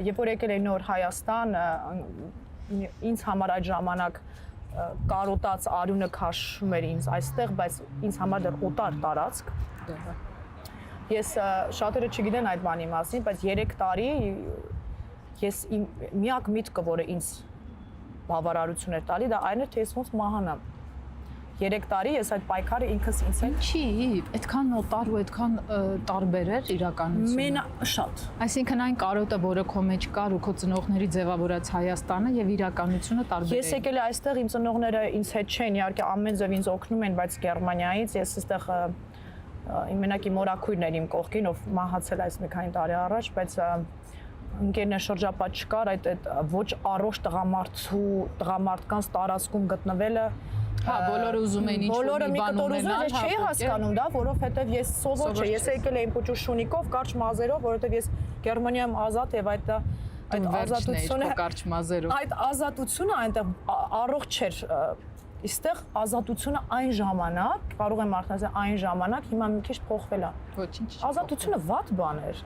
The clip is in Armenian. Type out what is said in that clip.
երբ որ եկել էի նոր Հայաստան, ինձ համար այդ ժամանակ կարոտած արյունը քաշում էր ինձ այստեղ, բայց ինձ համար դեռ օտար տարածք։ Ես շատերը չգիտեն այդ բանի մասին, բայց 3 տարի ես միակ միտքը, որը ինձ բավարարություն էր տալի, դա այն էր, թե ես ոնց մահանամ։ 3 տարի ես այդ պայքարը ինքս ինձ հետ Ինչի, այդքան օտար ու այդքան տարբեր էր իրականությունը։ շատ։ Այսինքն այն կարոտը, որը քո մեջ կար ու քո ծնողների ձևավորած Հայաստանը եւ իրականությունը տարբեր Ես եկել եմ այստեղ, իմ ծնողները ինձ հետ չեն, իհարկե ամեն ձև ինձ օգնում են, բայց Գերմանիայից ես այստեղ մենակ իմ մորաքույրն էր իմ կողքին, ով մահացել այս մի քանի տարի առաջ, բայց ընկերներ շրջապատ չկար, այդ ոչ առողջ տղամարդկանց տարածքում գտնվելը Հա, բոլորը ուզում էին ինչ-որ մի բան ունենալ, ես չէի հասկանում դա, որովհետև ես սովոր չէի, ես եկել եմ պուճուր շունիկով, կարճ մազերով, որովհետև ես Գերմանիայում ազատ եւ այդ ազատությունը, այդ ազատությունը այնտեղ առողջ չէր, այստեղ ազատությունը այն ժամանակ, կարող եմ արդեն ասել այն ժամանակ, հիմա մի քիչ փոխվել է։ Ոչինչ։ Ազատությունը վատ բան էր,